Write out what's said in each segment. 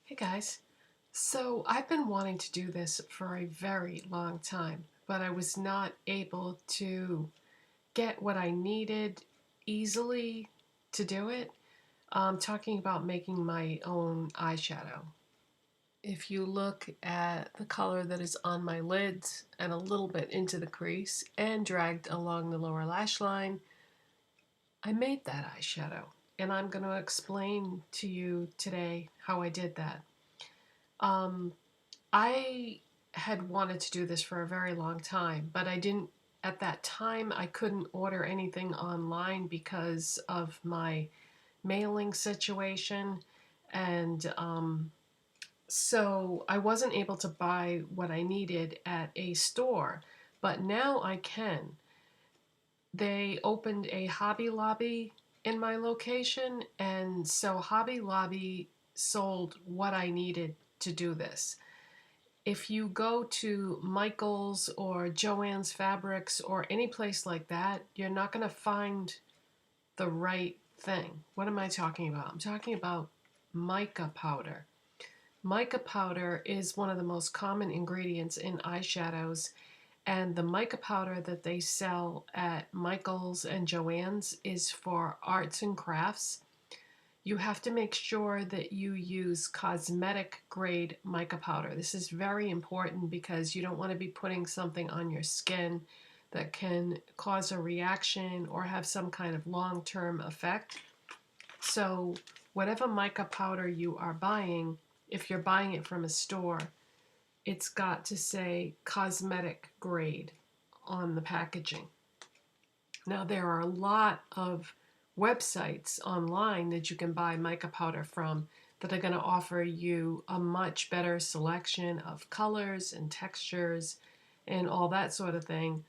Hey guys, so I've been wanting to do this for a very long time, but I was not able to get what I needed easily to do it. I'm talking about making my own eyeshadow. If you look at the color that is on my lids and a little bit into the crease and dragged along the lower lash line, I made that eyeshadow. And I'm going to explain to you today how I did that. Um, I had wanted to do this for a very long time, but I didn't, at that time, I couldn't order anything online because of my mailing situation. And so I wasn't able to buy what I needed at a store, but now I can. They opened a Hobby Lobby in my location, and so Hobby Lobby sold what I needed to do this. If you go to Michael's or Joann's Fabrics or any place like that, you're not going to find the right thing. What am I talking about? I'm talking about mica powder. Mica powder is one of the most common ingredients in eyeshadows, and the mica powder that they sell at Michael's and Joann's is for arts and crafts. You have to make sure that you use cosmetic grade mica powder. This is very important because you don't want to be putting something on your skin that can cause a reaction or have some kind of long-term effect. So whatever mica powder you are buying, if you're buying it from a store, it's got to say cosmetic grade on the packaging. Now there are a lot of websites online that you can buy mica powder from that are going to offer you a much better selection of colors and textures and all that sort of thing.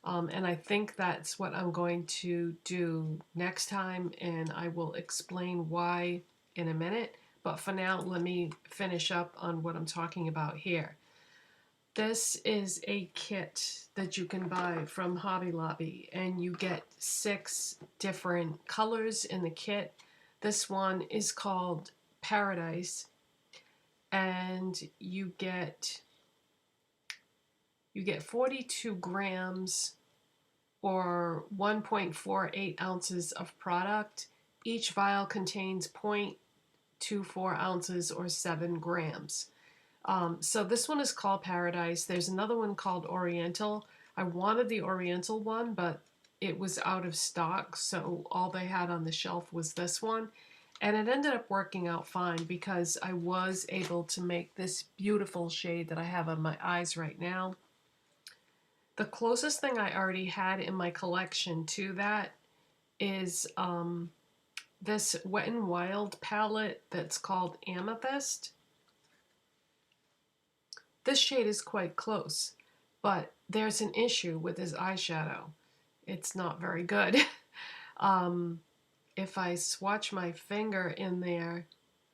And I think that's what I'm going to do next time, and I will explain why in a minute. But for now, let me finish up on what I'm talking about here. This is a kit that you can buy from Hobby Lobby, and you get 6 different colors in the kit. This one is called Paradise, and you get 42 grams or 1.48 ounces of product. Each vial contains 0.24 ounces or 7 grams. So this one is called Paradise. There's another one called Oriental. I wanted the Oriental one, but it was out of stock, so all they had on the shelf was this one. And it ended up working out fine because I was able to make this beautiful shade that I have on my eyes right now. The closest thing I already had in my collection to that is this Wet n Wild palette that's called Amethyst. This shade is quite close, but there's an issue with this eyeshadow. It's not very good. If I swatch my finger in there,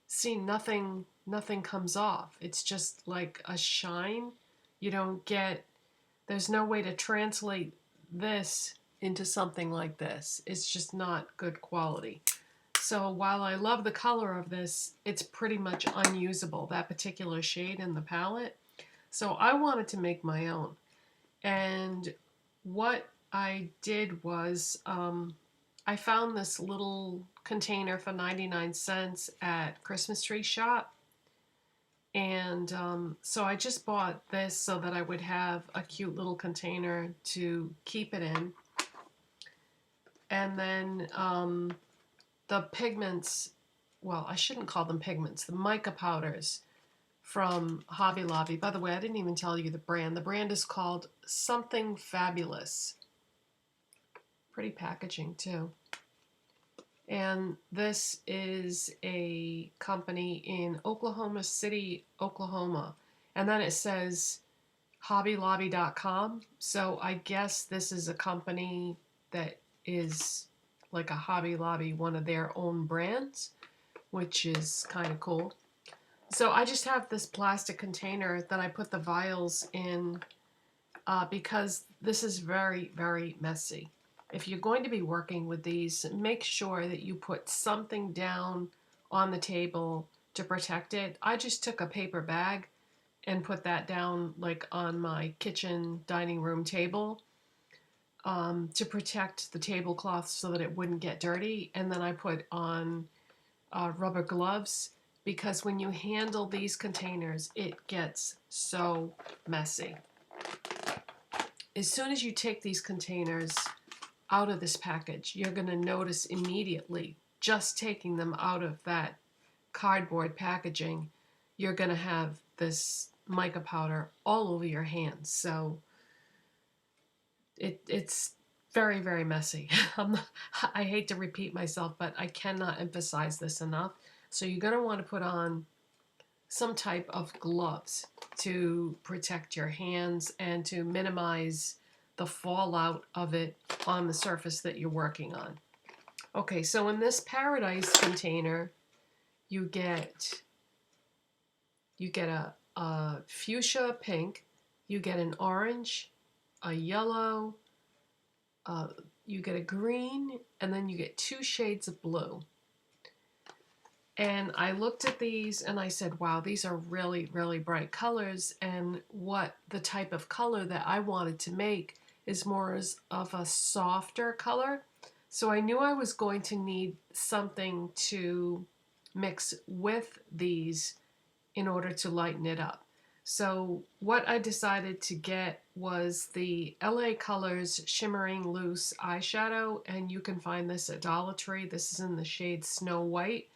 see, nothing comes off. It's just like a shine. You don't get, there's no way to translate this into something like this. It's just not good quality. So while I love the color of this, it's pretty much unusable, that particular shade in the palette. So I wanted to make my own. And what I did was I found this little container for 99 cents at Christmas Tree Shop. And so I just bought this so that I would have a cute little container to keep it in. And then the pigments, well, I shouldn't call them pigments, the mica powders from Hobby Lobby. By the way, I didn't even tell you the brand. The brand is called Something Fabulous. Pretty packaging too. And this is a company in Oklahoma City, Oklahoma. And then it says hobbylobby.com. So I guess this is a company that is like a Hobby Lobby, one of their own brands, which is kind of cool. So I just have this plastic container that I put the vials in because this is very, very messy. If you're going to be working with these, make sure that you put something down on the table to protect it. I just took a paper bag and put that down like on my kitchen dining room table to protect the tablecloth so that it wouldn't get dirty. And then I put on rubber gloves because when you handle these containers, it gets so messy. As soon as you take these containers out of this package, you're going to notice immediately, just taking them out of that cardboard packaging, you're going to have this mica powder all over your hands. So it's very, very messy. I hate to repeat myself, but I cannot emphasize this enough. So you're going to want to put on some type of gloves to protect your hands and to minimize the fallout of it on the surface that you're working on. Okay, so in this Paradise container, you get a fuchsia pink, you get an orange, a yellow, you get a green, and then you get 2 shades of blue. And I looked at these and I said, wow, these are really, really bright colors. And what the type of color that I wanted to make is more of a softer color. So I knew I was going to need something to mix with these in order to lighten it up. So what I decided to get was the LA Colors Shimmering Loose Eyeshadow, and you can find this at Dollar Tree. This is in the shade Snow White.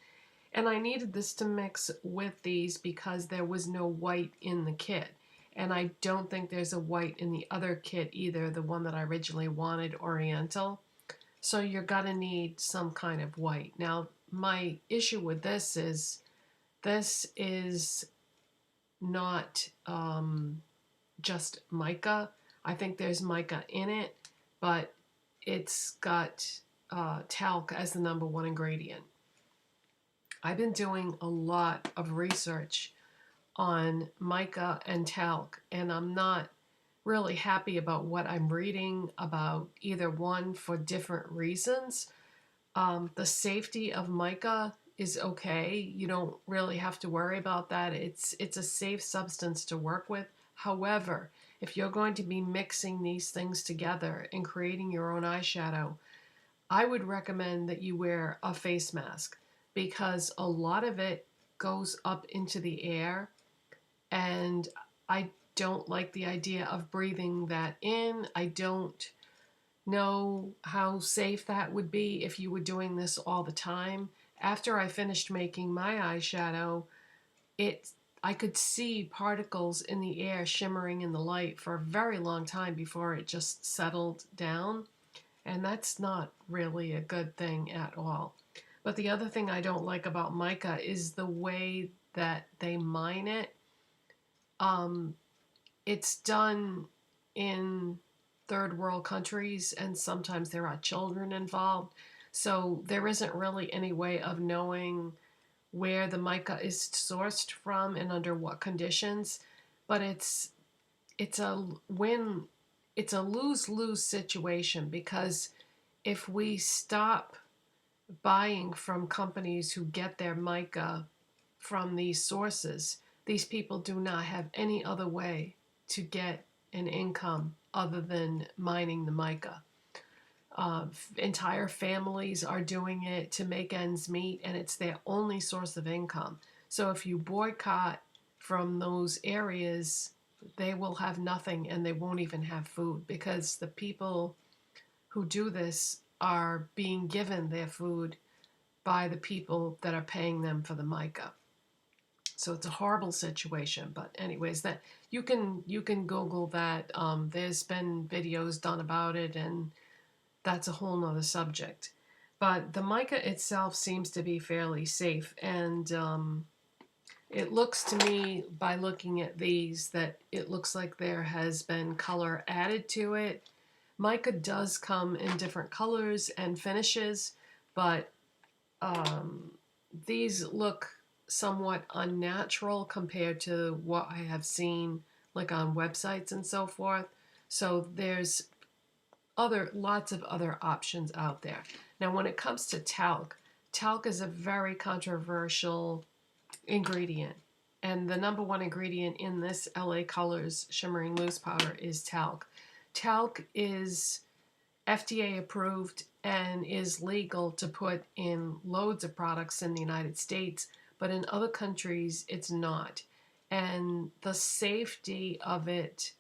And I needed this to mix with these because there was no white in the kit. And I don't think there's a white in the other kit either, the one that I originally wanted, Oriental. So you're gonna need some kind of white. Now, my issue with this is not just mica. I think there's mica in it, but it's got talc as the #1 ingredient. I've been doing a lot of research on mica and talc, and I'm not really happy about what I'm reading about either one for different reasons. The safety of mica is okay. You don't really have to worry about that. It's a safe substance to work with. However, if you're going to be mixing these things together and creating your own eyeshadow, I would recommend that you wear a face mask because a lot of it goes up into the air, and I don't like the idea of breathing that in. I don't know how safe that would be if you were doing this all the time. After I finished making my eyeshadow, I could see particles in the air shimmering in the light for a very long time before it just settled down. And that's not really a good thing at all. But the other thing I don't like about mica is the way that they mine it. It's done in third world countries, and sometimes there are children involved. So there isn't really any way of knowing where the mica is sourced from and under what conditions. But it's a lose-lose situation, because if we stop buying from companies who get their mica from these sources, these people do not have any other way to get an income other than mining the mica. Entire families are doing it to make ends meet, and it's their only source of income. So if you boycott from those areas, they will have nothing, and they won't even have food, because the people who do this are being given their food by the people that are paying them for the mica. So it's a horrible situation. But anyways, that you can Google that. There's been videos done about it, and that's a whole nother subject. But the mica itself seems to be fairly safe, and it looks to me, by looking at these, that it looks like there has been color added to it. Mica does come in different colors and finishes, but these look somewhat unnatural compared to what I have seen like on websites and so forth. So there's lots of other options out there. Now when it comes to talc, talc is a very controversial ingredient. And the number one ingredient in this LA Colors Shimmering Loose Powder is talc. Talc is FDA approved and is legal to put in loads of products in the United States, but in other countries it's not. And the safety of it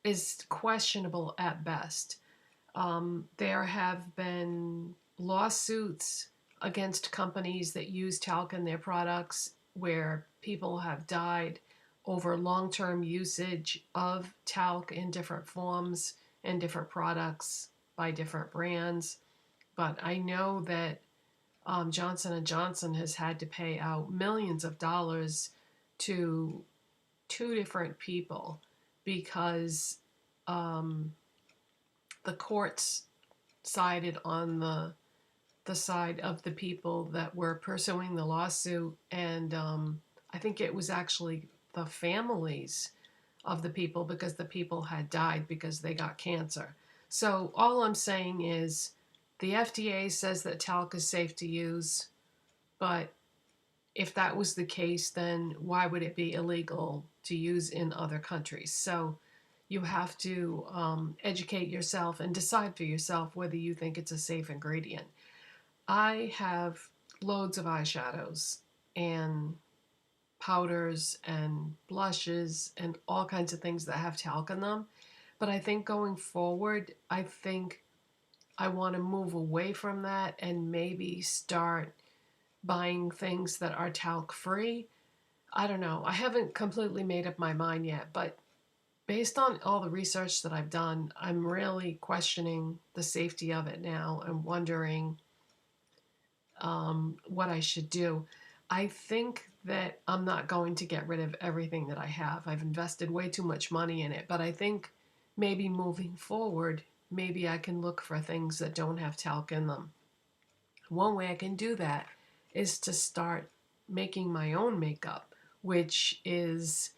is questionable at best. There have been lawsuits against companies that use talc in their products where people have died over long-term usage of talc in different forms and different products by different brands. But I know that Johnson & Johnson has had to pay out millions of dollars to two different people because the courts sided on the side of the people that were pursuing the lawsuit, and I think it was actually the families of the people because the people had died because they got cancer. So all I'm saying is the FDA says that talc is safe to use, but if that was the case, then why would it be illegal to use in other countries? So you have to educate yourself and decide for yourself whether you think it's a safe ingredient. I have loads of eyeshadows and powders and blushes and all kinds of things that have talc in them. But I think going forward, I think I want to move away from that and maybe start buying things that are talc free. I don't know. I haven't completely made up my mind yet, but based on all the research that I've done, I'm really questioning the safety of it now and wondering what I should do. I think that I'm not going to get rid of everything that I have. I've invested way too much money in it, but I think maybe moving forward, maybe I can look for things that don't have talc in them. One way I can do that is to start making my own makeup, which is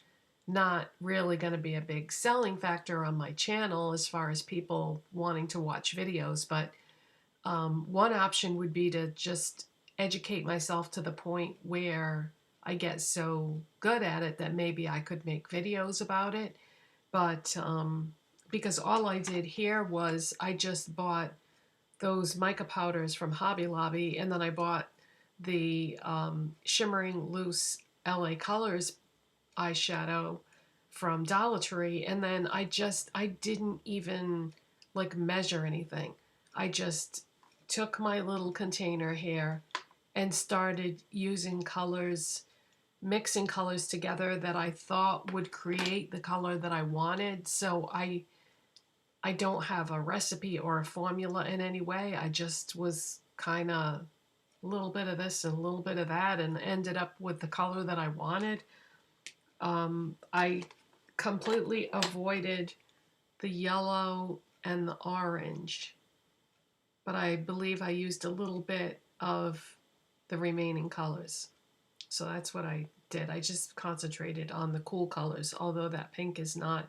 not really going to be a big selling factor on my channel as far as people wanting to watch videos, but one option would be to just educate myself to the point where I get so good at it that maybe I could make videos about it. But because all I did here was I just bought those mica powders from Hobby Lobby, and then I bought the Shimmering Loose LA Colors eyeshadow from Dollar Tree, and then I didn't even like measure anything. I just took my little container here and started using colors, mixing colors together that I thought would create the color that I wanted. So I don't have a recipe or a formula in any way. I just was kind of a little bit of this and a little bit of that and ended up with the color that I wanted. I completely avoided the yellow and the orange, but I believe I used a little bit of the remaining colors. So that's what I did. I just concentrated on the cool colors, although that pink is not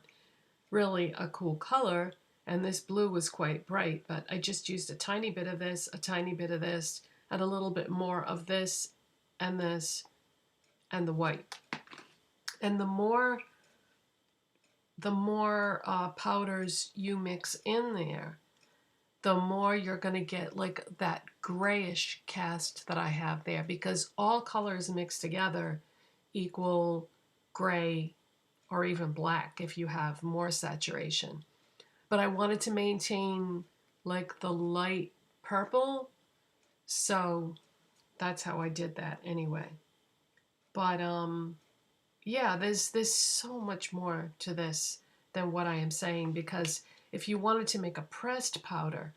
really a cool color, and this blue was quite bright, but I just used a tiny bit of this, a tiny bit of this, and a little bit more of this, and the white. And the more powders you mix in there, the more you're going to get like that grayish cast that I have there, because all colors mixed together equal gray or even black if you have more saturation. But I wanted to maintain like the light purple, so that's how I did that anyway. But yeah, there's so much more to this than what I am saying, because if you wanted to make a pressed powder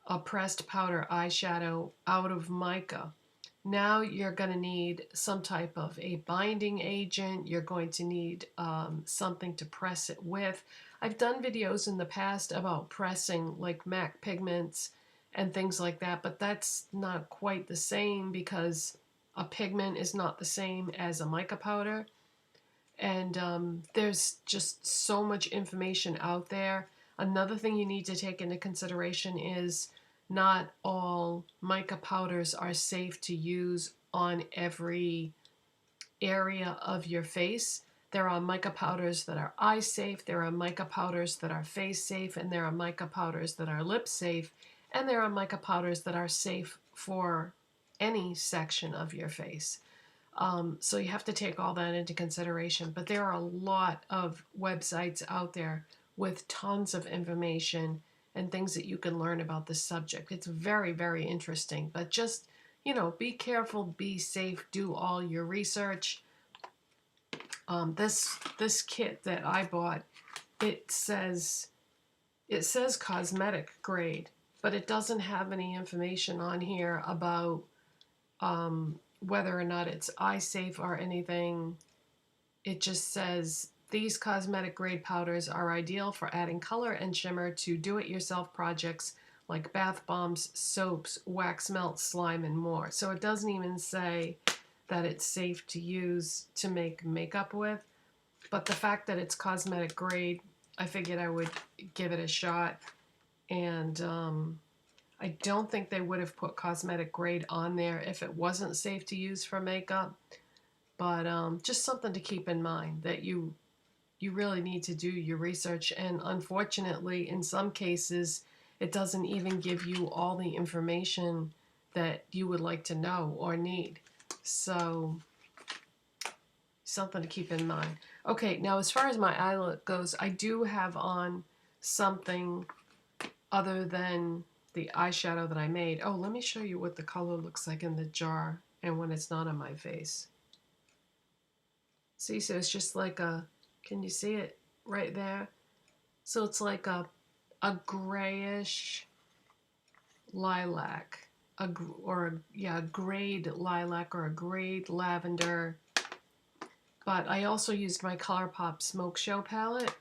eyeshadow out of mica, now you're going to need some type of a binding agent. You're going to need something to press it with. I've done videos in the past about pressing like MAC pigments and things like that, but that's not quite the same because a pigment is not the same as a mica powder. And there's just so much information out there. Another thing you need to take into consideration is not all mica powders are safe to use on every area of your face. There are mica powders that are eye safe, there are mica powders that are face safe, and there are mica powders that are lip safe, and there are mica powders that are safe for any section of your face. So you have to take all that into consideration. But there are a lot of websites out there with tons of information and things that you can learn about this subject. It's very, very interesting. But just, you know, be careful, be safe, do all your research. This kit that I bought, it says cosmetic grade, but it doesn't have any information on here about whether or not it's eye safe or anything. It just says these cosmetic grade powders are ideal for adding color and shimmer to do-it-yourself projects like bath bombs, soaps, wax melt, slime, and more. So it doesn't even say that it's safe to use to make makeup with, but the fact that it's cosmetic grade, I figured I would give it a shot. And I don't think they would have put cosmetic grade on there if it wasn't safe to use for makeup. But just something to keep in mind, that you really need to do your research. And unfortunately, in some cases, it doesn't even give you all the information that you would like to know or need. So something to keep in mind. Okay, now as far as my eye look goes, I do have on something other than the eyeshadow that I made. Oh, let me show you what the color looks like in the jar and when it's not on my face. See, so it's just like a, can you see it right there? So it's like a grayish lilac, grayed lilac or a grayed lavender. But I also used my ColourPop Smoke Show palette.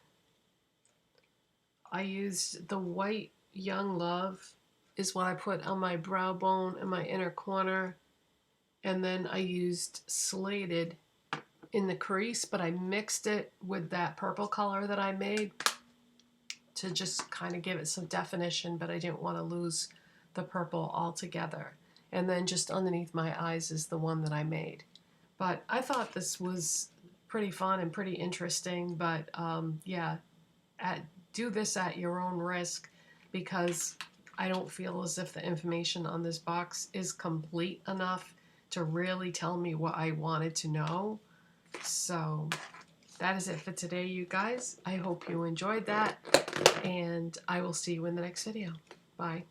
I used the white Young Love is what I put on my brow bone and my inner corner. And then I used Slated in the crease, but I mixed it with that purple color that I made to just kind of give it some definition, but I didn't want to lose the purple altogether. And then just underneath my eyes is the one that I made. But I thought this was pretty fun and pretty interesting, but yeah, do this at your own risk, because I don't feel as if the information on this box is complete enough to really tell me what I wanted to know. So that is it for today, you guys. I hope you enjoyed that, and I will see you in the next video. Bye.